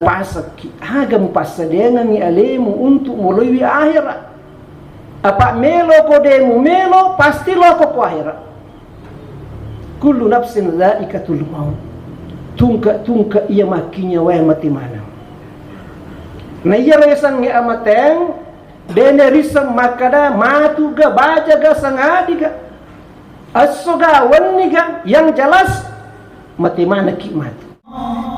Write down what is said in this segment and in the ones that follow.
pasak agam pasadengan ni alemu untuk melalui akhirat. Apa melo ko demu melo pasti lo ko akhirat. Kullu nafsin dhaikatul maut. Tungka ia makinya wae mati mana. Na iya resan nge amateng dene risam makada matuga bajaga sangadiga asoga wanniga yang jelas mati mana kimat.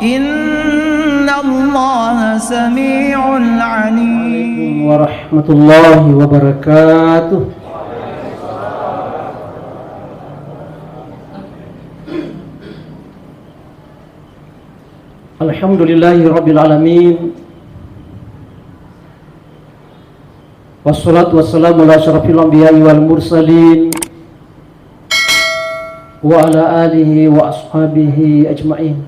Inna Allah sami'un alim. Warahmatullahi wabarakatuh. Alhamdulillahi rabbil alamin. Wassalatu wassalamu ala asyrafil anbiya'i wal mursalin wa ala alihi wa ashabihi ajma'in.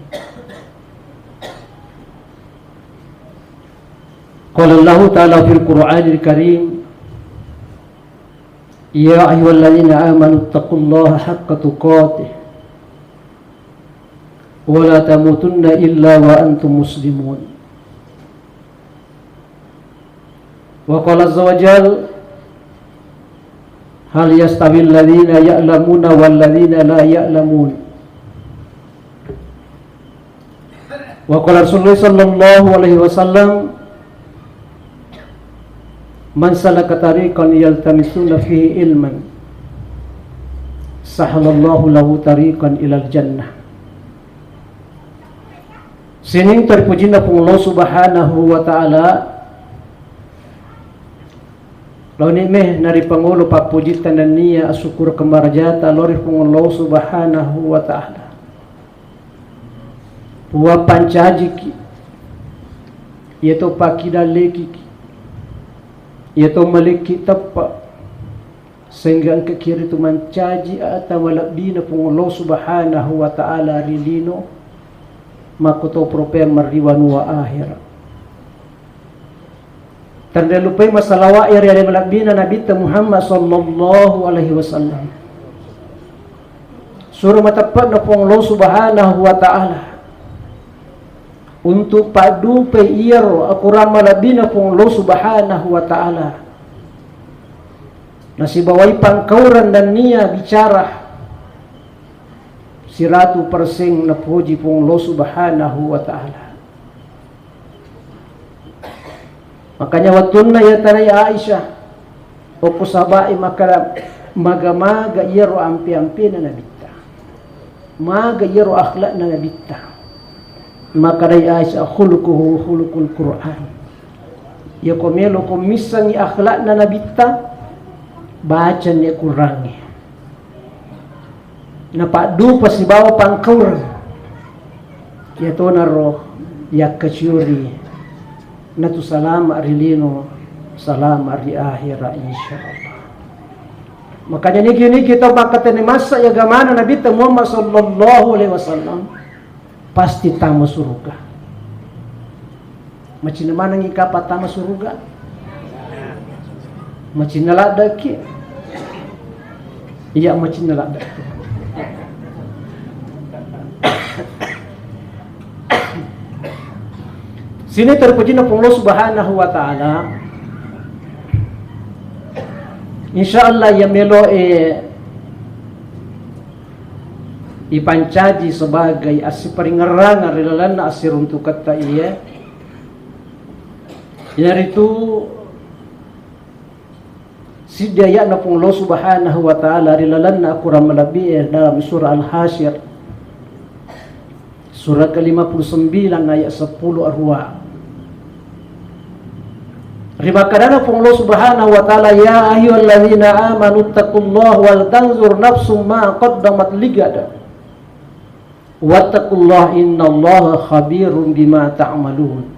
Qala Allah ta'ala fil Qur'anil Karim, ya ayyuhalladzina amanu taqullaha haqqa tuqatih wa la tamutunna illa wa antum muslimun. Wa qala azza wa jalla, hal yastawil ladzina ya'lamuna wal ladzina la ya'lamun. Wa qala Rasulullah sallallahu alaihi wasallam, man salaka tariqan yaltamisuna fihi ilman sahalallahu lahu tariqan ilal jannah. Sining terpuji na pong Allah subhanahu wa ta'ala. Launi meh nari pangulo papujitan dan niya asyukur kemarjata lori pong Allah subhanahu wa ta'ala. Puwa pancajiki yeto pakidaleki yato maliki tapa sehingga ang kekiri tu mancaji ata malabdina pung Allah subhanahu wa ta'ala rilino makoto proper mariwanu wa akhir tanda lupay masalawa iri ada malabdina Nabi Muhammad sallallahu alaihi wasallam suruh matapat na pung Allah subhanahu wa ta'ala untuk padu pe iyaro akura malabina pong Allah subhanahu wa ta'ala nasibawai pangkauran dan niya bicara 100% na puji pong Allah subhanahu wa ta'ala. Makanya watun na yatanay Aisyah o pusabai maka maga iyaro ampi-ampi na nabita maga iyaro akhlak na nabita. Maka dari Aisyah khuluquhu khuluqul Qur'an. Ya komelo komisang akhlak na nabita baca ni Qur'an. Na padu pasibawa pangkaur. Ya to naro ya kasyuri. Na tu salam arilino salam ari akhira insyaallah. Makanya niki kita bakatene masa ya gamana Nabi Muhammad sallallahu alaihi wasallam pasti tamu surga. Macam mana ngikapa tamu surga? Macam nalada ki? Iya macam nalada. Sini terpuji na Allah subhanahu wa ta'ala. Insyaallah ya melo ipancaji sebagai asiparingarang arilalan na asirun tu kata iya yaitu sidaya na pong Allah subhanahu wa ta'ala arilalan na akuram malabi dalam surah Al-Hasyr surah ke-59 ayat 10 arwa rimakadana pong Allah subhanahu wa ta'ala ya ayyuhalladzina amanu taqullaha wal tanzur nafsum ma qaddamat ligada wattaqullah innallaha khabirum bima ta'malun.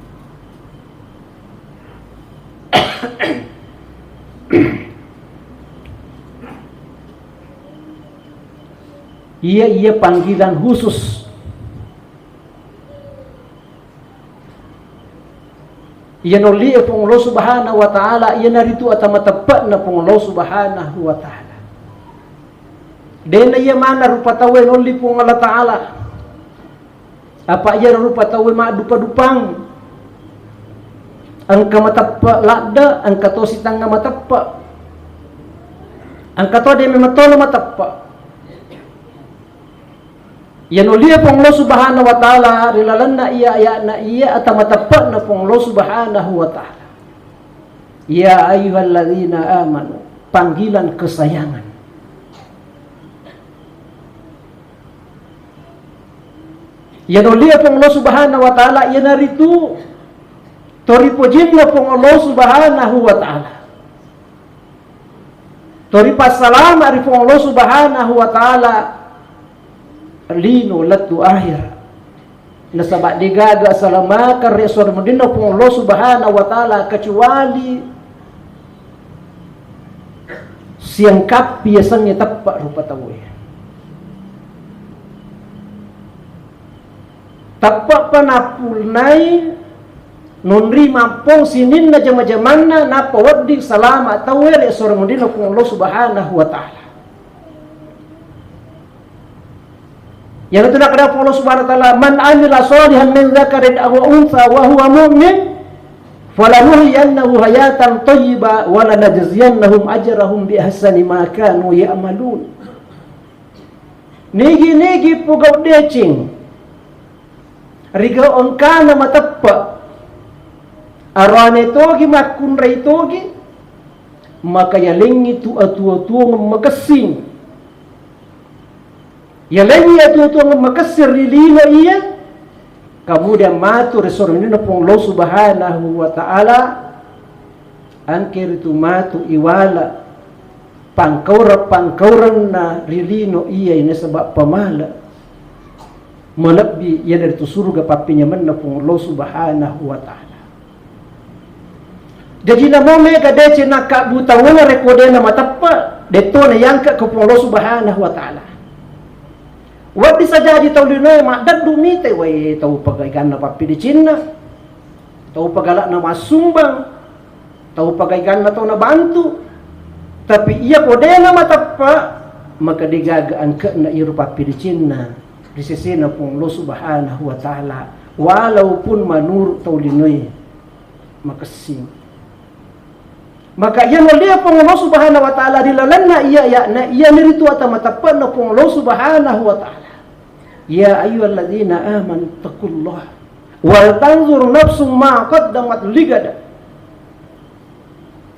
Ia panggilan khusus. Ia noli pong Allah subhanahu wa ta'ala ia naritu atama tepat na pong Allah subhanahu wa ta'ala. Dena ia mana rupa tawe noli pong Allah ta'ala. Apa ia rupa tawe ma dupa-dupang angka matappa lakda, angka to sitanga matappa, angka to de mematolo matappa. Yan uliya pong Allah subhanahu wa ta'ala rilalan na iya ya na iya at matappa na pong Allah subhanahu wa ta'ala. Ya ayyuhalladzina amanu, panggilan kesayangan. Yan uliya pong Allah subhanahu wa ta'ala yan naritu tori pujin na pong Allah subhanahu wa ta'ala. Tori pasalam ari pong Allah subhanahu wa ta'ala lino latu akhir nasabak digaga salamakar resor mudinna pong Allah subhanahu wa ta'ala kecuali siang kap biasanya tepat rupa tawe tepat panapulnai nunri mampong sinin na jama-jamanna na pawaddi salama tawe resor mudinna pong Allah subhanahu wa ta'ala. Yang itu nak kata Allah subhanahu wa ta'ala, man amila salihan min dzakarin aw untha wa huwa mu'min falanuhyiyannahu hayatan thayyibah wa lanajziyannahum ajrahum bi ahsani ma kanu ya'malun. Nigi pugaw decing riga on kana matappa arane togi makunray togi maka yalengi tu atu-atu makasing yalengi atu-atu makasir lililo iya kemudian matu resornina pong Allah subhanahu wa ta'ala angker itu matu iwala pangkauran na rilino iya ini sebab pamala melebih ia dari tu surga papinya mana pong Allah subhanahu wa ta'ala. Jadi namo mega dece nak butang wana rekode na matapa deto na yangka ke pong Allah subhanahu wa ta'ala. Wat bisa jadi tau linoy mak dumite way tau pagaigan na papi di Cina, tau pagalak na masumbang, tau pagaigan na tau na bantu, tapi ia kode na matapa maka digagaan ke na iru papi di Cina di sisi na pong Allah subhanahu wa ta'ala walaupun manurut tau linoy makasing. Maka ia nolia pong Allah subhanahu wa ta'ala dilalan na iya ya na iya niritu at matapa na pong Allah subhanahu wa ta'ala. Ya ayyuhalladzina amanu taqullaha wal tanzur nafsum ma qaddamat ligada.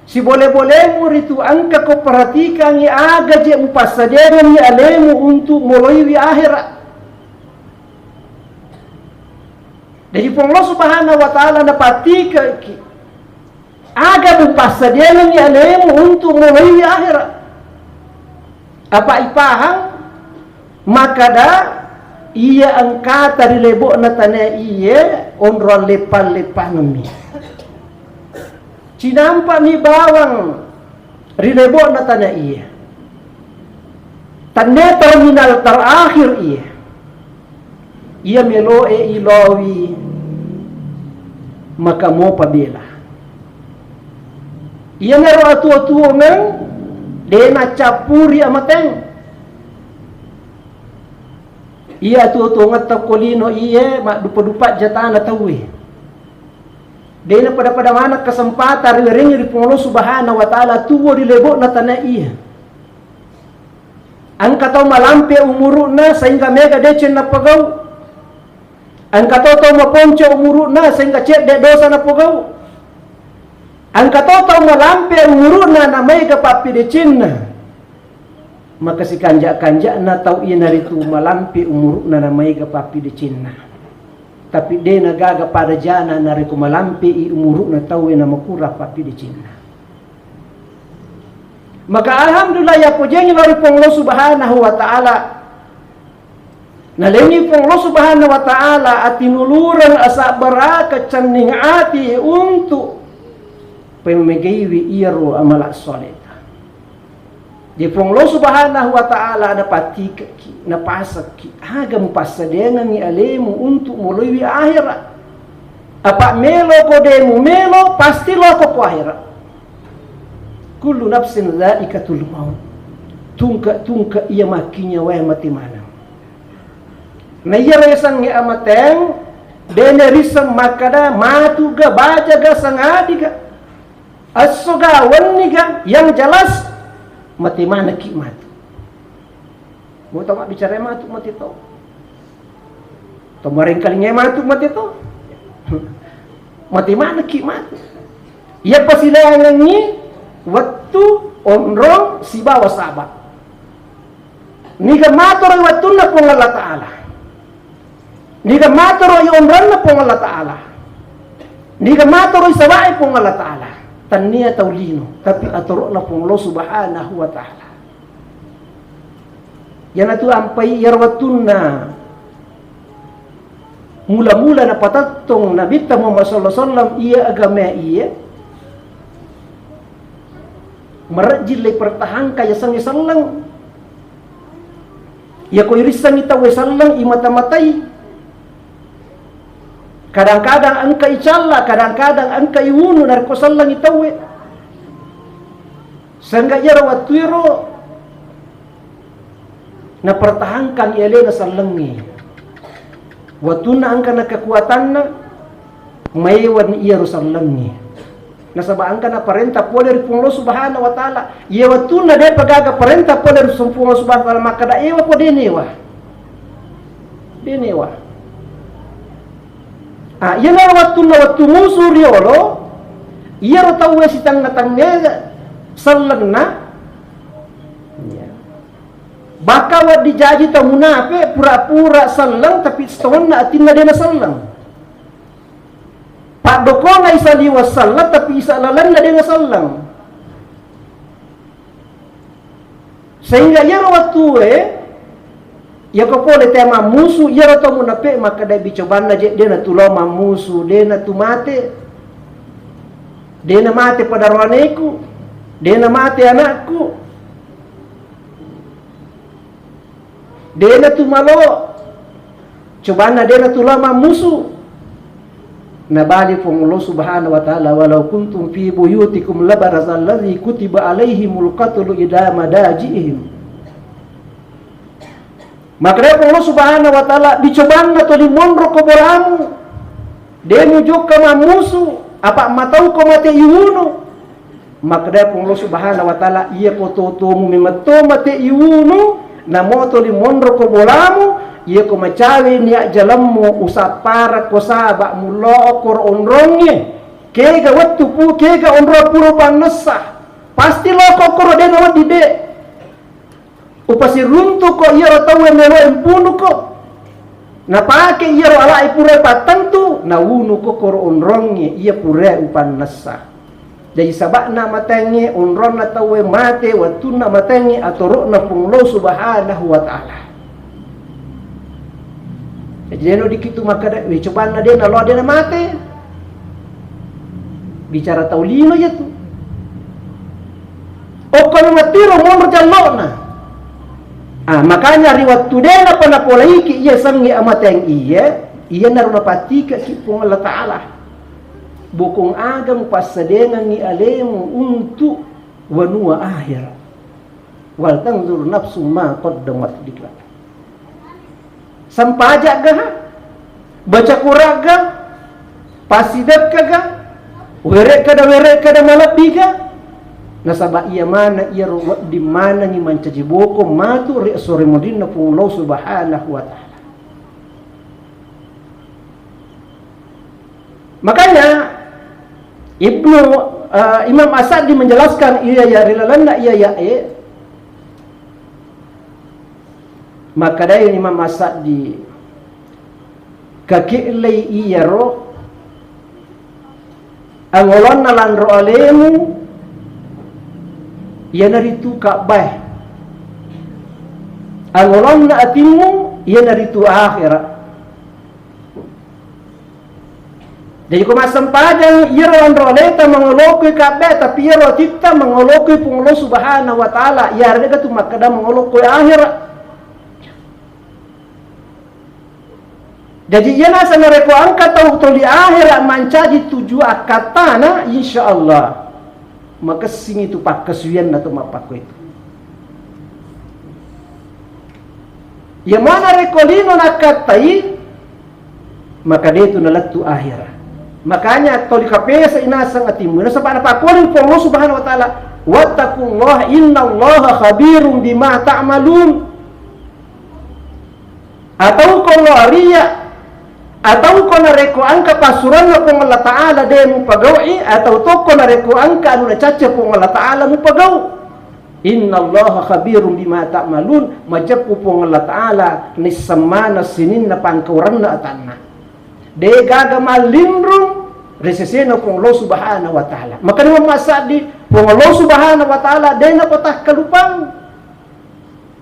Si boleh-boleh muritu angka ko perhatikan ya aga je mupasadera ni alemu untuk mulai akhirat. Jadi Allah subhanahu wa ta'ala napatika ki aga mupasadera ni alemu untuk mulai akhirat. Apa ipahang maka da iya angkata rilebok na tanah iya onron lepan-lepan ngemi. Cinampak mi bawang rilebok na tanah iya. Tanda terminal terakhir iya. Ia meloe ilawi maka mo pabila. Ia mero atu-atu meng dena capuri amateng. Ia tu ngatap kolino iya mak dupa-dupa jatana tawi. Dena pada mana kesempatan ring di Allah subhanahu wa ta'ala tuwo dilebok na tanah iya. Angka tau malampe umuruna sehingga mega decen na pagau. Angka tau maponco umuruna sehingga cek de dosa na pagau. Angka tau malampe umuruna na mega papi decen na. Maka si kanjak-kanjak na tau iya naritu malampi umuruk na namai ga papi di Cina. Tapi dia nagaga pada jana nariku malampi i umuruk na tau iya makura papi di Cina. Maka alhamdulillah ya pujengi lari pong Allah subhanahu wa ta'ala. Nalengi pong Allah subhanahu wa ta'ala atinuluran asa baraka caning ati untuk pemegiwi iru amalak soleh. Di pong Allah subhanahu wa ta'ala napatika ki, napasak ki, agam pasadengan ni alemu untuk mulai akhirat. Apa melo ko demu melo, pasti lo ko akhirat. Kullu nafsin dhaikatul maut. Tungka ia makinya wae mati mana. Na iya resang ni amateng, dene risam makada matu ga baja ga sangadi ga asoga wani ga yang jelas mati mana ki matu. Mau tahu bicara matu mati to. Tomaring kalinya matu mati to. Mati mana ki matu. Ia pasilangan ni waktu onrong si bawa sabak. Niga matoro waktu na pong Allah Ta'ala. Niga matoro yung onrong na pong Allah Ta'ala. Niga matoro isawai pong Allah Ta'ala. Tania taulino. Tapi atoro na pong Allah Subhanahu wa Ta'ala. Yan atu ampai yarwatun na mula-mula na patatong Nabi Muhammad sallallahu alaihi wasallam iya agama iya marajil lay pertahan kaya sang isallang ya ko irisan itaw isallang imata-matay kadang-kadang ang kaicalla kadang-kadang ang kaiuno narko sallang itaw sangga yarawat tuiro na pertahankan iale na sallangi waktu na ang kana kekuatan na maywan iya sallangi nasabaan ka na parenta poder pung Allah Subhanahu wa Ta'ala iya waktu na de pagaga parenta poder pung Allah Subhanahu wa Ta'ala makada ewa po denewa iya na waktu musuh riolo iya ro tawe si tanga-tanga sallang na baka wad dijaji ta munafe pura-pura sallang tapi setahun na atin na din na sallang. Pak doko nga isa liwas sallang tapi isa lalan na din na sallang. Sehingga yaro waktu ya ko pole tema musu yaro to munafe maka dai bicoban na je na tulo mamusu de na tumate. De na mate pada roaneku. De na mate anakku. Dena tu malo coba na dena tu lama musuh nabali pun Allah Subhanahu wa Ta'ala walau kuntum fi buyutikum labarazal ladzi kutiba alaihimul qatlu ida madajihim maka Allah Subhanahu wa Ta'ala dicoba na to limonro ko bolamu demu joka mamusu apa matau ko mate iuno maka Allah Subhanahu wa Ta'ala ia pototomu memato mate iuno na moto limonro ko bolamu iya ko macawi niya jalammu usap para ko saba mulo ko onronge kega wattu pu kega onro puro panessa pasti loko ko de no dide upasi runtu ko iya ro tawe melo empunu ko na pake iya ro ala ipure patantu na wunu ko onronge iya pure upanessa jadi sabak na matengi unron na tawe mate waktu na matengi atoro na punglo Subhanahu wa Ta'ala. Jadi no dikitu maka coba na dia na lo dia na mate. Bicara taulino ya tu. O kalau matiro mo jallo na. Makanya riwat tu dia na panapolaiki iya sangi amateng iya naruna patika ki pung Allah Ta'ala. Bukong agam pasadengan ni alemu untuk wanua akhir wal tanzur nafsu ma qaddamat diklat sampajak gah baca kuraga pasidak kaga werek kada malabi ga nasaba iya mana iya di mana ni mancaji boko matu re sore modin na pung Allah Subhanahu wa Ta'ala. Makanya Imam As-Sa'di menjelaskan iya ya rilalanda iya ya maka dayon Imam As-Sa'di kakilay iya ro angolon na lan ro alemu iya naritu kabay angolon na atimu iya naritu akhirat. Jadi kung masampadan, iro ang roleta mangolokoy kabe, tapi iro tita mangolokoy pung Allah Subhanahu wa Ta'ala. Yari ka tumakada mangolokoy akhirat. Jadi yan asa nareko ang katawto di akhirat mancaji tuju akatana, insyaallah. Makasing itu pakasuyan na tumapako itu. Yang mana rekolino nakatai, maka dia itu nalatu akhirat. Makanya toli kapesa inasang atimu na sabana pa kunin po Allah subhanahu wa ta'ala, wattaqullaha innallaha khabirum bima ta'malun. Atau kono riya, atau kono reko angka pasuran na po Allah ta'ala de mo pagawi, atau to kono reko angka anu na caca po Allah ta'ala mo pagaw. Innallaha khabirum bima ta'malun, majapu po Allah ta'ala ni samana sinin na pangkauran na atanna. De gaga malindrung resesena po Allah subhanahu wa ta'ala. Maka naman masadi po Allah subhanahu wa ta'ala de na patah kalupang.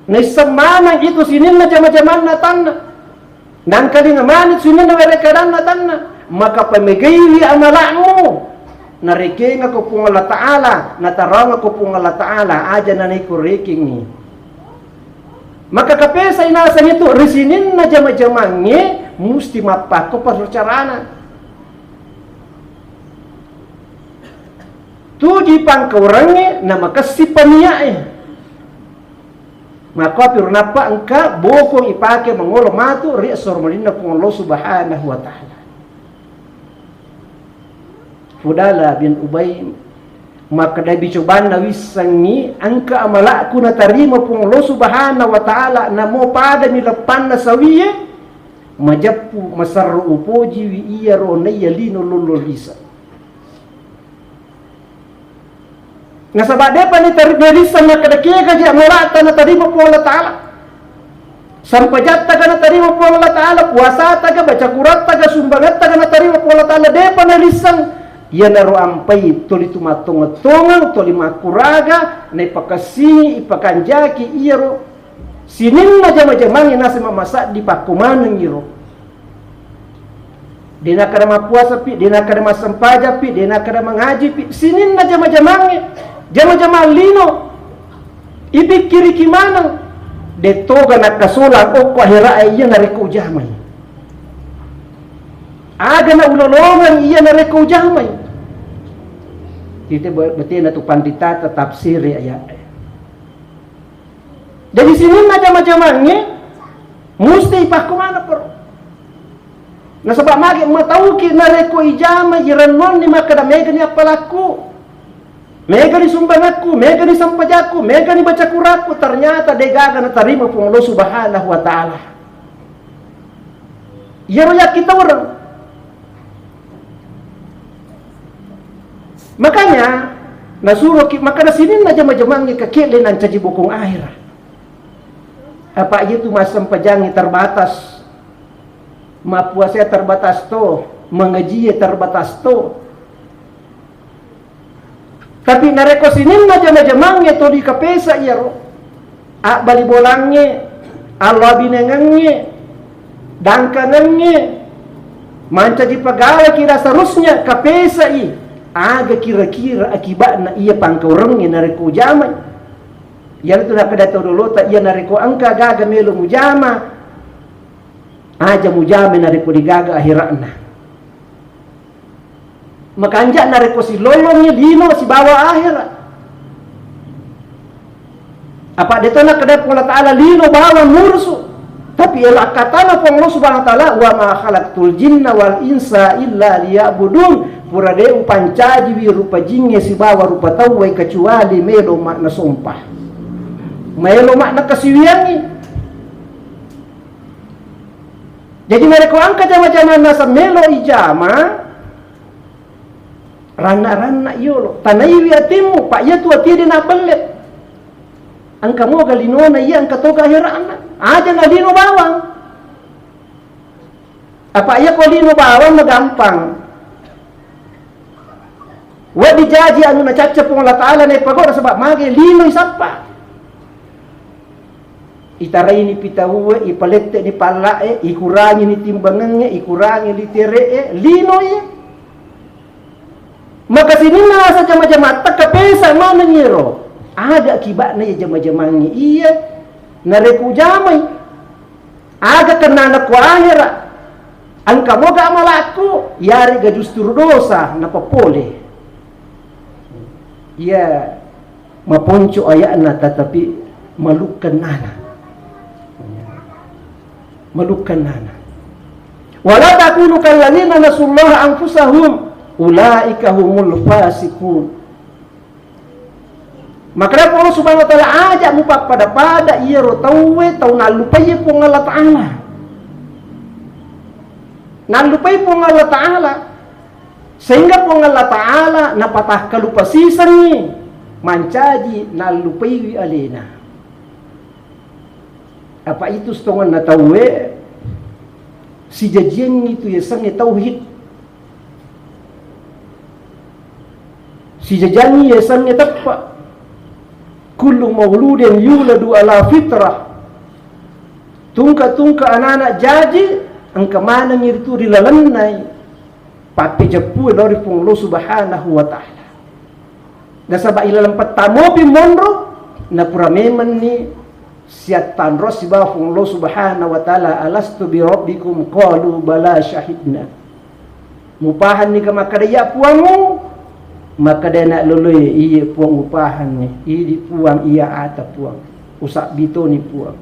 Ni samana itu sinin na jama-jaman na tanna. Nang kalingamanit sinin na merekadan na tanna. Maka pamigayli amalamu. Nariking ako po Allah ta'ala, natarang ako po Allah ta'ala, aja na naikuriking ni. Maka kapesa inasa nito, resinin na jama-jamannya, musti mapako pasarcarana. Tuji pangkaurangnya, na makasipan niya eh. Maka pirnapa angka, bokong ipake mangolo matu, riasor malina po Allah subhanahu wa ta'ala. Fudala bin Ubay maka dabi coban na wisangi angka amala ku na tarima po Allah subhanahu wa ta'ala na mo pada milapan na sawiye majapu masarru upoji wi iya ro na yalino lululisa nga sabade pa ni taribelisa na kadakiya kaji amala na tarima po Allah ta'ala sampajat taga na tarima po Allah ta'ala puasa taga baca kurat taga sumbangat taga na tarima po Allah ta'ala de pa na lisang ia naro ampai toli tumatonga-tonga toli makuraga na ipakasini ipakanjaki iro sinin na jama-jamang nasa mamasak di pakumanang iro di na kada mapuasa pi di na kada masampaja pi di na kada mangaji pi sinin na jama-jamang jama-jamang lino ibikiri kimanang de toga na kasulang o kahira ay iya nariko jamay aga na ulolongan iya na reko jamay. Kita berarti na tu pandita tetap siri ayat. Jadi sini macam-macamnya mesti ipak kumana per. Na sebab magi matau ki na reko ijama jiranon ni maka da mega ni apalaku. Mega ni sumbangatku, mega ni sampajaku, mega ni baca kuratku, ternyata degaga na tarima po Allah subhanahu wa ta'ala. Yaro ya kita orang. Makanya nasuruh maka na sinin na jama-jamangnya kakilin ang caji bukong akhirah. Apa itu masam pajangi terbatas, mapuasya terbatas to, mengaji terbatas to. Tapi nareko sinin na jama-jamangnya to di kapesa iyaro. Bali bolangnya, Allah binengangnya, dangkanangnya, manca di pegawai kira seharusnya kapesa i. Aga kira-kira akibat na iya pangkaurangnya nareko jamay. Yan ito na kada dulu ta iya nareko angka gaga melo mujama. Aja mujama nareko digaga akhirat na. Makanja nareko si lolongnya lino si bawa akhirat. Apa dito na kada po Allah Ta'ala lino bawa mursu. Tapi Allah katana po Allah Subhanahu wa Ta'ala wa ma khalaqtul jinna wal insa illa liya'budun. Pura deu pancaji wi rupa jinge si bawa rupa tawai kecuali melo makna sumpah. Melo makna kasiwiangi. Jadi mereka angka jama-jama nasa melo ijama rana-rana yolo tanai wi atimu pak ya tu ati dina belet. Angka mo galino na iya angka toga hirana. Aja na lino bawang. Apa ya ko lino bawang magampang. Wa dijaji anu na caca po Allah Ta'ala na ipagod sebab magi lino isapa. Itaray ni pitahuwe, ipalete ni palae, ikurangi ni timbangannya, ikurangi ni teree, lino ya. Maka sini na sa jama-jama takapesa mana nyero. Ada akibat na ya jama-jamanya iya nareku jamay. Aga kena na ko ahira. Ang kamo ga malaku, yari ga justru dosa na papole. Ya maponco ayana tetapi malukan nana. Malukan nana. Wala takunu kalladzina nasullaha anfusahum ulaika humul fasiqun. Maka Allah Subhanahu wa taala ajak mu pada iya ro tauwe tau nalupai pong Allah taala. Nalupai pong Allah taala. Sehingga pong Allah taala napatah kalupasisan ni mancaji nalupai alena. Apa itu setongan na tauwe si jajian itu ya sange tauhid. Si jajani ya sange tepat. Kullu mauludin yuladu ala fitrah. Tungka anak-anak jaji angka mana ngiritu rilalanai papi japu dari pung lo subhanahu wa ta'ala. Dan sabak ilalang patamo pimonro na pura meman ni siatan ros si bawah pung lo subhanahu wa ta'ala alastu bi rabbikum qalu bala syahidna. Mupahan ni kamakadaya puamu maka dia nak loloi iya puang upahan ni ini puang iya ata puang usak bito ni puang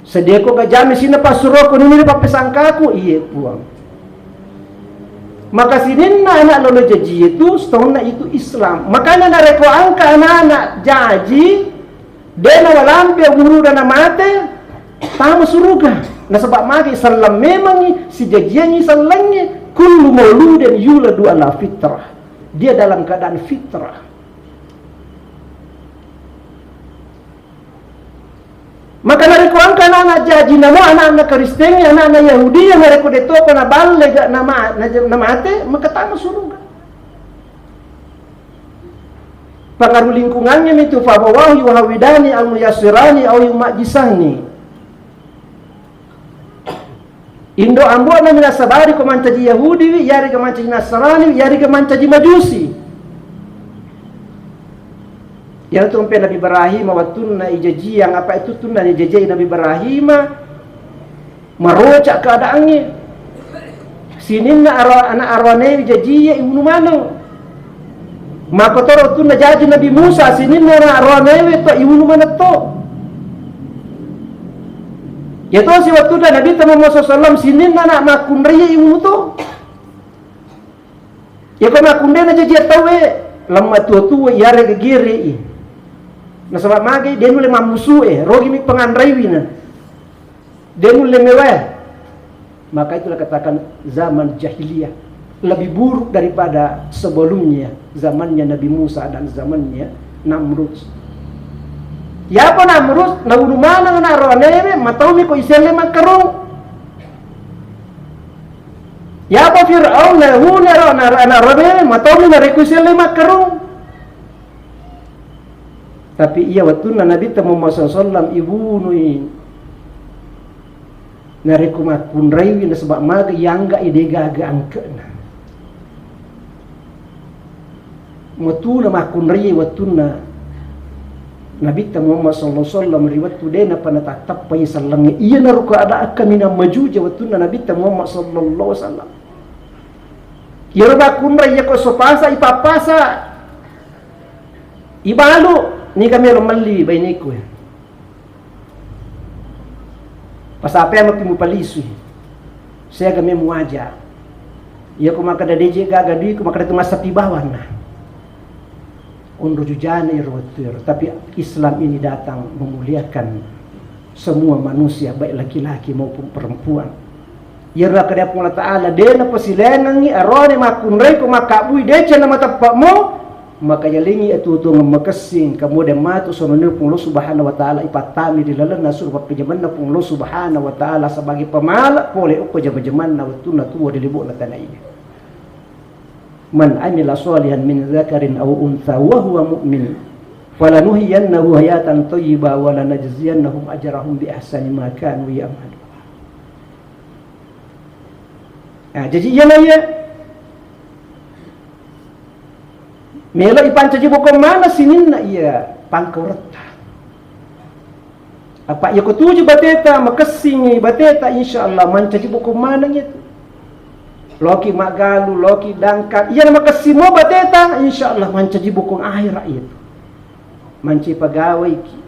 sedia ko gajami sina pasuro ko ni pa pesangkaku iya puang maka sininna anak loloi jaji itu setahun itu Islam makanya nareko angka anak jaji dia na walampe guru dan mate tamu suruga na sebab magi sallam memang si jajiannya sallannya kullu mauludin yuladu ala fitrah. Dia dalam keadaan fitrah. Maka nareko angka anak jaji namo anak-anak Kristen, anak-anak Yahudi yang nareko deto na balle nama ate maka tamu surga. Pengaruh lingkungannya itu fawawahi wahawidani al-muyassirani au yumajisani. Indo ambo na mina sabari ko mancaji Yahudi, yari ka mancaji Nasrani, yari ka mancaji Majusi. Yang tumpe Nabi Ibrahim watunna ijaji yang apa itu tunna ijaji Nabi Ibrahim merocak keadaannya. Sininna anak arwane ijaji ibnu mano. Maka toro tunna jaji Nabi Musa sininna anak arwane to ibnu mano to. Ya to si waktu dah Nabi Muhammad SAW sinin anak makun raya ibu tu. Ya kau makun dia naja dia tahu lama tua ya rega giri. Na sebab magi dia mulai mamusu rogi mi pengandrai na. Dia mulai mewah. Maka itulah katakan zaman jahiliyah lebih buruk daripada sebelumnya zamannya Nabi Musa dan zamannya Namrud. Ya apa Namrud na ulumana na roneme matau mi ko isele makarong. Ya apa Fir'aun na huna na roneme matau mi na reko isele makarong. Tapi iya waktu na Nabi Muhammad sallallahu ibunuin na reko makun raiwi na sebab maga yangga ide gaga angkena. Matu na makun raiwi waktu na Nabi Muhammad sallallahu alaihi wasallam riwayat tudena panatatap pa sallam iya naru ko ada akamina majuja watuna Nabi Muhammad sallallahu alaihi wasallam yerba kunra ya ko sopasa ipapasa ibalu ni kami romalli bainiku pasape mapimu palisu saya kami muaja ya ko makada deje gaga di ko makada tumasa pibawana undur jujana irwatir, tapi Islam ini datang memuliakan semua manusia baik laki-laki maupun perempuan. Yerra kada Allah Taala dena pasilenangi arone makunrai ko makabui deca nama tapakmo maka yalingi atutu ngamakasing kamude matu sononil pung Allah Subhanahu wa taala ipatami dilalana surba pejamanna pung Allah Subhanahu wa taala sebagai pemala pole uko jaman-jamanna watuna tuwa dilibuna tanah ini. Man amila salihan min dzakarin aw untha wa huwa mu'min falanuhyiyannahu hayatan thayyibah wa lanajziyannahum ajrahum bi ahsani ma kanu ya'malun. Jadi yana ya melo ipancaji bukan mana sininna iya pangkorta apa ya kutuju bateta makasingi bateta insyaallah mancaji bukan mana itu loki magalu loki dangkat iya nama kasimo bateta insyaallah mancaji bukan akhirat itu manci pegawai ki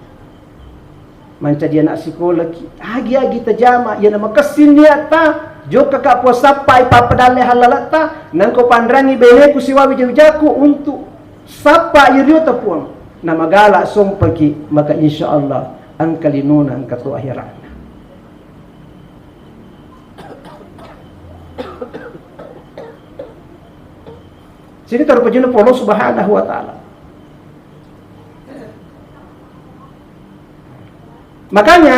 mancaji anak sekolah ki agi-agi tajama iya nama kasin niata Joka ka po sapa ipapadali halalata nang ko pandrangi bene ku siwawi jaku untuk sapa iriyo tapuang na magala sumpaki maka insyaallah ang kalinunan kato akhirat. Sini terpejuna po Allah Subhanahu wa taala. Makanya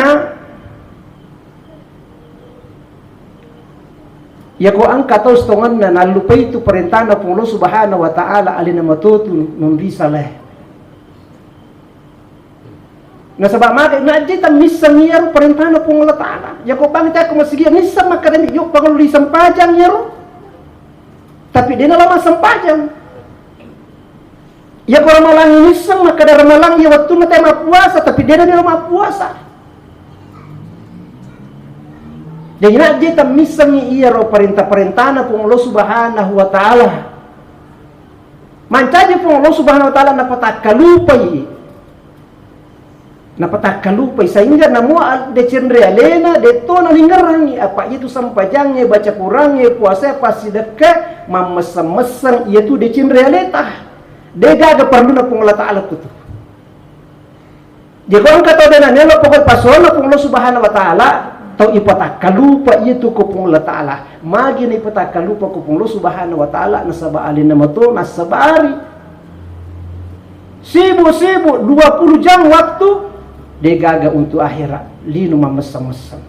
ya ko ang katos tongan na nalupay itu perintah na po Allah Subhanahu wa taala alin na matuto nung bisa leh. Nasabak maka na jita misang yaro perintah na po Allah taala. Ya ko pangita ko masigi misang makadami yok pangulisang pajang yaro. Tapi dia lama sempajang. Ya kalau malang ini sang maka dari malang ya waktu na tema puasa tapi dia lama puasa. Jadi nak jita misang iya ro perintah-perintah na pung Allah Subhanahu wa taala. Mancaji pung Allah Subhanahu wa taala napatakalupay sehingga namua de cendrealena de tona linggarangi apa itu sampajangnya baca kurangnya puasa pas sedekah mamesem-mesem itu de cendrealeta de gaga perlu na pung Allah taala tutu. Jadi kalau kata dana nelo pokok pasona pung Allah Subhanahu wa taala tau ipatakalupa itu ko pung Allah taala magi na ipatakalupa ko pung Allah Subhanahu wa taala nasaba alin na mato nasabari sibuk 20 jam waktu de gaga untuk akhirat linu mamesam-mesam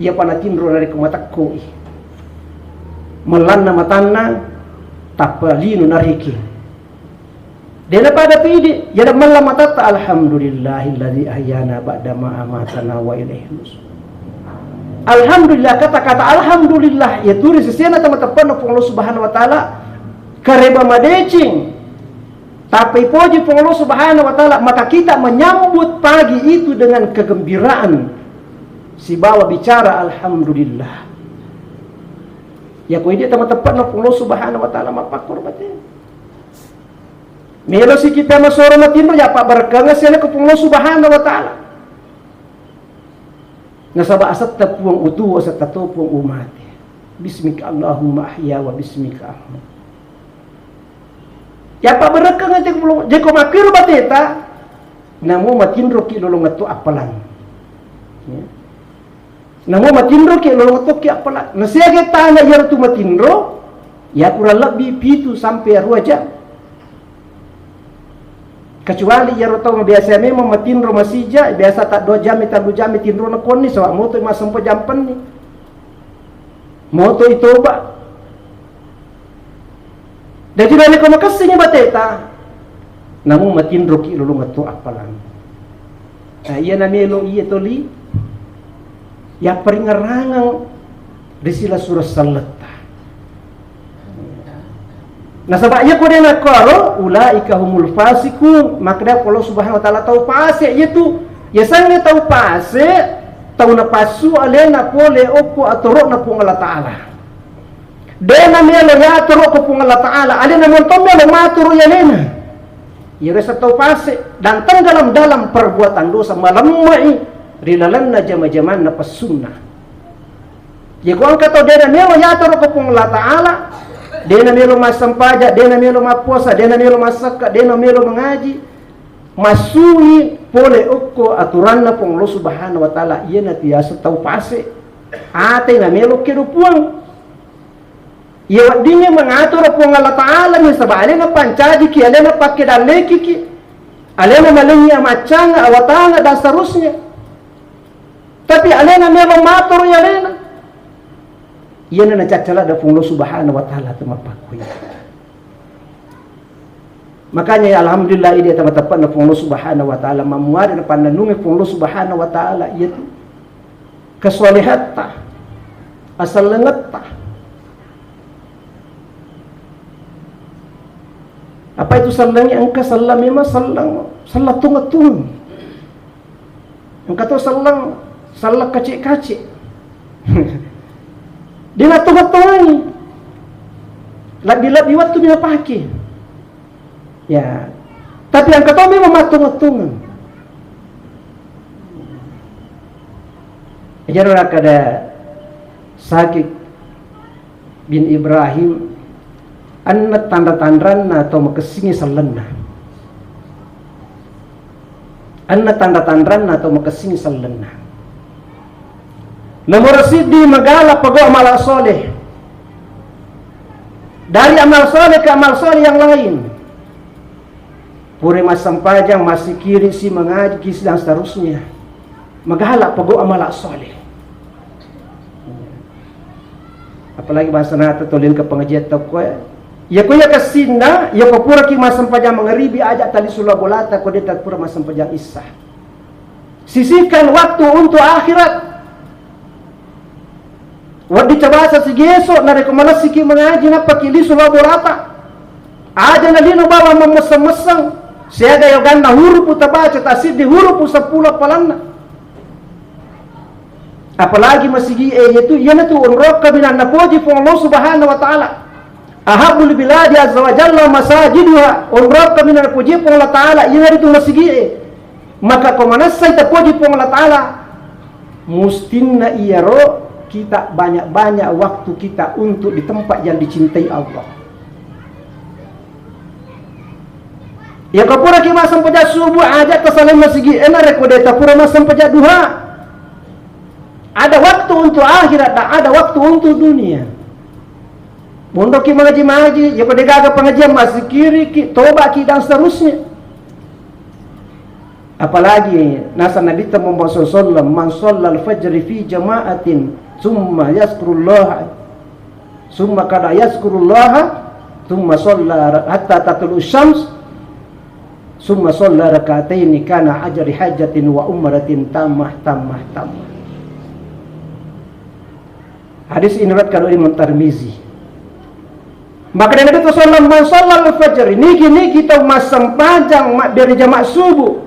ia panatindro dari kematakku melanna matanna tapa linu nariki dena pada pidi yada malam matata alhamdulillahilladzi ahyana ba'da ma amatana wa ilaihi nusur. Alhamdulillah kata-kata alhamdulillah ya turis sesena teman-teman Allah Subhanahu wa taala kareba madecing. Tapi puji Allah Subhanahu wa taala maka kita menyambut pagi itu dengan kegembiraan. Si bawa bicara alhamdulillah. Ya ko dia teman-teman Allah Subhanahu wa taala mapakur batin. Melo si kita masoro matino ya pak berkanga sena ko Allah Subhanahu wa taala. Nasaba asat tapuang utu asat tatupung umat. Bismika Allahumma ahya wa bismika ahmad. Ya pa bereka nga jeko makiru bateta namo matindro ki lolong atu apalan. Namo matindro ki lolong atu ki apalan. Nasiya tana yar tu matindro ya kurang lebih pitu sampai 2 jam. Kecuali yar tau biasa memang matindro masija biasa tak 2 jam 3 jam tindro na koni so moto masampo jam pen ni. Moto itu ba dan juga ni kau makasihnya bateta, namun matindro ki lulung atu apalan. Iya namelo iya toli, ya peringarangang risila surah salata. Nasabaya ko din nakaro, ulaika humul fasikun. Maka Allah Subhanahu wa taala tahu pase itu, ya sange tahu pase, tahu na pasu alena pole opo atoro na pung Allah taala. Dena melo ya turu ko pung Allah taala alina monton melo maturu ya lena ya resa tau pase dan tenggelam dalam perbuatan dosa malamai rilalanna jama-jaman na pasunna ya ko angka tau dena melo ya turu ko pung Allah taala dena melo masampaja dena melo mapuasa dena melo masaka dena melo mengaji masui pole okko aturan na pung Allah Subhanahu wa taala iya na tiasa tau pase ate na melo kirupuang ya wadinya mengatur pung Allah taala ni sabale na pancaji ki ale na pakai daleki ki ale na malenya macanga awatanga dan seterusnya tapi ale na memang matur ya lena iya na cacala da pung Allah Subhanahu wa taala temapakui makanya ya alhamdulillah ini teman-teman na pung Allah Subhanahu wa taala mamuari na pananungi pung Allah Subhanahu wa taala itu kesolehatta asal lengetta. Apa itu salangnya angka salam memang salah tungatung. Angka tu salah kacik-kacik. Dia nak tungatungi. Labi-labi waktu dia pakai. Ya. Tapi angka tu memang matung-matung. Ajar orang kada Sakit bin Ibrahim anna tanda-tandanna atau makesingi sallenna. Anna tanda-tandanna atau makesingi sallenna. Nomor siddi magala pago amal soleh. Dari amal soleh ke amal soleh yang lain. Pure mas sampajang masih kiri si mengaji kis dan seterusnya. Magala pago amal soleh. Apalagi bahasa nata tolin ke pengajian takwa. Ya kuya kasinda, ya ko pura ki mas sampajang mengeribi ajak tali sulabolata ko detat pura mas sampajang isah. Sisihkan waktu untuk akhirat. Wadi cabasa si geso na rekomendasi ki mengaji na pakili sulabolata. Aja na lino bawa memesang-mesang. Siaga yoganna hurupu tabaca tasid di hurupu 10 palanna. Apalagi masih yaitu yana tu unrok kabinan napoji fu Allah Subhanahu wa taala. Ahabul biladi azza wa jalla masajiduha unrok kabinan napoji fu Allah taala yana itu masih maka komanasai tapoji fu Allah taala mustinna iyaro kita banyak-banyak waktu kita untuk di tempat yang dicintai Allah. Ya kapura ki masam paja subuh aja tasalim masih enak rekodeta pura masam paja duha. Ada waktu untuk akhirat dan ada waktu untuk dunia. Mondok ki mengaji-mengaji, ya pada gagal pengajian masih kiri, tobat ki dan seterusnya. Apalagi nasa Nabi Muhammad SAW, man shallal fajri fi jama'atin, summa yazkurullah, summa kada yazkurullah, summa shalla hatta tatlu syams, summa shalla rakataini kana ajri hajatin wa umratin tamah. Hadis ini riwayatkan oleh Imam Tirmizi. Maka Nabi sallallahu alaihi wasallam al-fajr niki kita masam panjang dari jamaah subuh.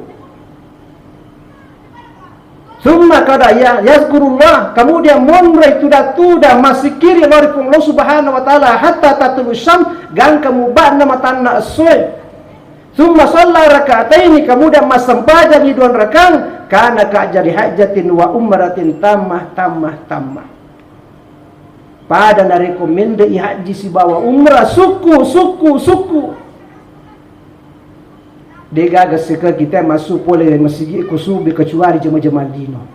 Summa kada yazkurullah, kemudian munrai tuda masih kiri lori Allah Subhanahu wa taala hatta tatlu syam gang kamu ba'na matanna as-suy. Summa shalla raka'ataini, kemudian masam panjang di 2 rakaat kana ka'jari hajatin wa umratin tamah. Pada na rekomende haji si bawa umrah suku. Dega gasika kita masuk pole masih kusubi kecuali jema-jema dino.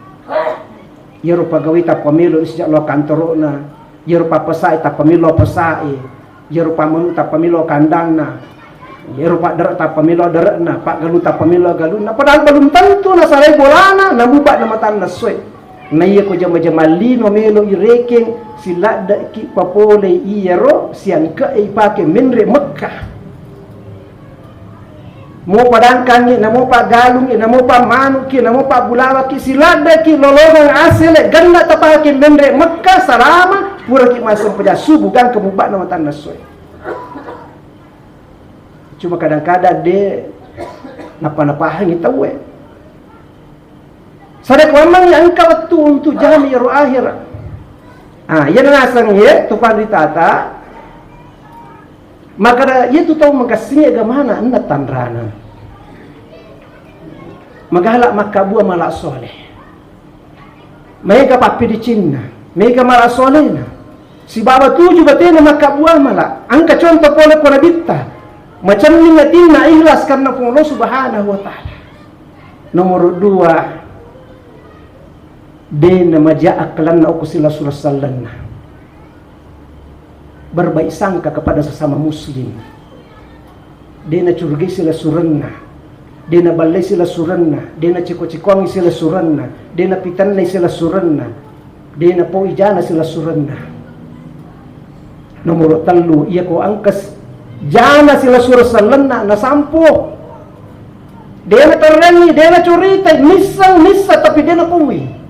Yero pagawi ta pamilo sejak lo kantorona, yero pa pesai ta pamilo pesai, yero pa menu ta pamilo kandangna. Yero pa derak ta pamilo derakna, pak galu ta pamilo galuna. Padahal belum tentu na sarai bolana na mubak na matan na suwe. Na iya ko jama-jama lino melo ireking sila da ki papole iyero siang ke ipake minre Mekah. Mo padangkan ni namo pa galung ni namo pa manu ki namo pa bulawa ki sila da ki lolongan asile ganda tapake minre Mekah salama pura ki masam paja subuh gang kemubak na matan nasoy. Cuma kadang-kadang de napa-napahan itawe. Sadek memang yang engkau waktu untuk jami'ir akhirat. Ia nasang ye tupan ditata. Maka ia tu tahu makasihnya gamana anda tandrana. Magahala makabu malak soleh. Mereka papi di Cina, mereka malak soleh na. Si baba tu juga tena makabu malak. Angka contoh pole kona bitta. Macam ni ngatina ikhlas karena Allah Subhanahu wa taala. Nomor 2, dena maja aklan na ukusila sursallanna. Berbaik sangka kepada sesama muslim. Dena curgi sila suranna, dena balai sila suranna, dena ciko-cikongi sila suranna, dena pitanai sila suranna, dena poijana sila suranna. Nomor 3, ia ko angkas jana sila sursallanna na sampo. Dena terengi, dena curita, misa tapi dena kuwi.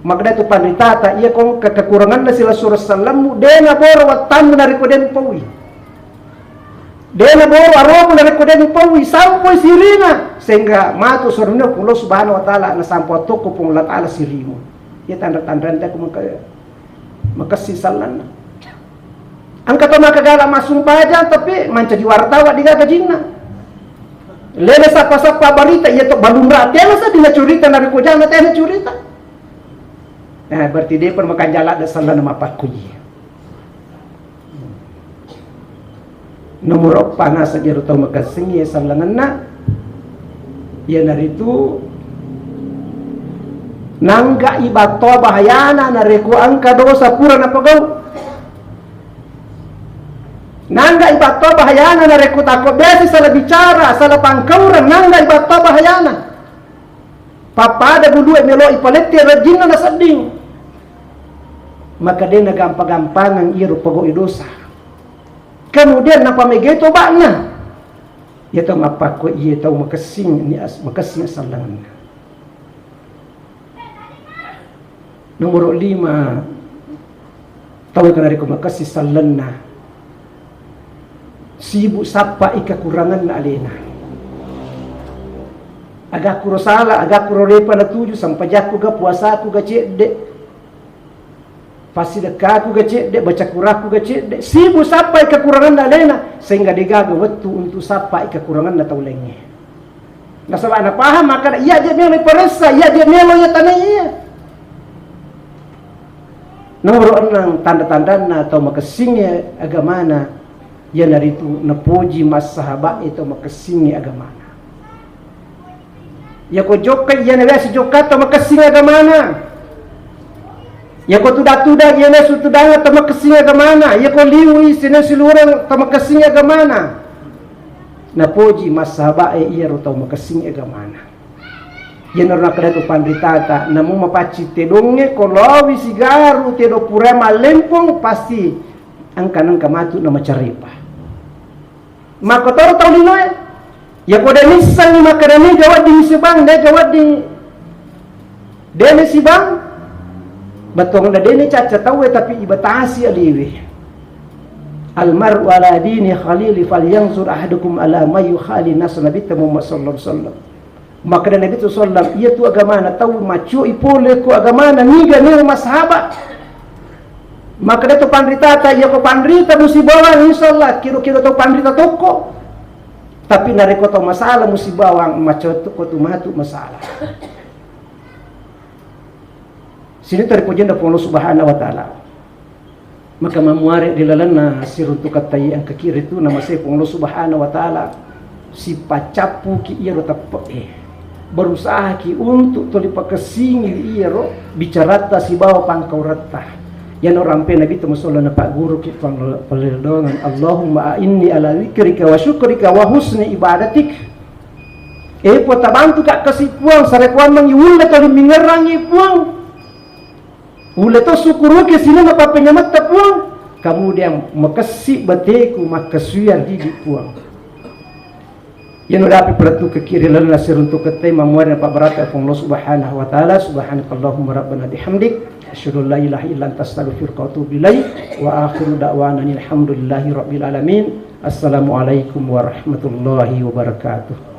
Magda tu panitata ia kong kekurangan na sila sursallam dena boro watan dari koden pawi. Dena boro aromo dari koden pawi sampai sirina sehingga matu surna Allah Subhanahu wa taala na sampo toko pung Allah taala sirimu. Ia tanda-tanda ku makasih sallan. Angka to makagala masung paja tapi manca di wartawa di gagajina. Lele sapa-sapa barita ia to balumra tena sa dina curita dari kojana tena curita. Berarti dia pun makan jalan dan salah nama pakuji. Nomor panas saja rutau makan singi salangan na. Ya dari itu nangga ibato bahayana nareku angka dosa pura na pagaw. Nangga ibato bahayana nareku takut besi salah bicara salah pangkauran nangga ibato bahayana. Papada bulu melo ipalete rajin na sading. Maka dia nagampang-gampangan iru pagaw dosa. Kemudian napa megeto bakna. Ya tahu mapako iya tahu makasing ni makasing salangan. Nomor 5 tahu kana ko makasih salanna. Sibuk sapa ikakurangan na alena. Agak kuro sala, agak kuro repa na tuju sampai jaku ga puasa aku ga cedek. Pasti dekatku gacet dek baca kuraku gacet dek sibuk sampai kekurangan na lena sehingga digaga waktu untuk sampai kekurangan na taulengnya. Nah sebab anak paham maka iya dia melo peresa iya dia melo ya tanah iya. Nomor 6 tanda-tanda atau makasingnya agamana ya dari itu napuji mas sahabat itu makasingnya agamana. Ya ko jokai ya nasi jokat atau makasingnya agamana. Ya ko tuda-tuda ya nesu tudanga tama kesinga gamana ya ko liwi sine silurang tama kesinga gamana na poji masaba iya ro tama kesinga gamana ya norna kada to pandritata namu mapaci tedonge ko lowi sigaru tedo purema lempong pasti angkanang kamatu na macaripa makotoro taw linoy ya ko denisang makadani gawad ding sibang de gawad ding dene sibang batong na dini caca tawe tapi ibatasi aliwi almaru ala dini khalili falyanzur ahadukum ala mayu khali nas nabi Muhammad sallallahu alaihi wasallam maka nabi sallallahu iya tu agama na tahu macu ipole ko agama na niga ni masahaba maka itu pandrita ta iya ko pandrita musibawang insyaallah kiro-kiro to pandrita toko tapi nareko to masalah musibawang macu ko tu matu masalah. Sini terpujian da Allah Subhanahu wa taala. Maka mamuare dilalana siruntu katai ang kakiri itu nama saya Allah Subhanahu wa taala si pacapu ki iro tapo berusaha ki untuk tolipa kesingi iro bicarata si bawa pangkau rata. Yan orang pe Nabi sallallahu na Pak Guru ki pelildongan Allahumma inni ala zikrika wa syukrika wa husni ibadatik. Po tabantu kak kasipuang sarekuan mangiwul to mingerangi puang. Ula to sukuru ke sini maka penyamat tapuang kemudian makasih bateku makasuyan hidup puang yang udah api peratu ke kiri lalu nasir untuk ketai mamuar Pak Barata Allah Subhanahu wa taala subhanakallahumma rabbana bihamdik asyhadu an la ilaha illa anta astaghfiruka wa atubu ilaik wa akhiru da'wana alhamdulillahi rabbil alamin assalamualaikum warahmatullahi wabarakatuh.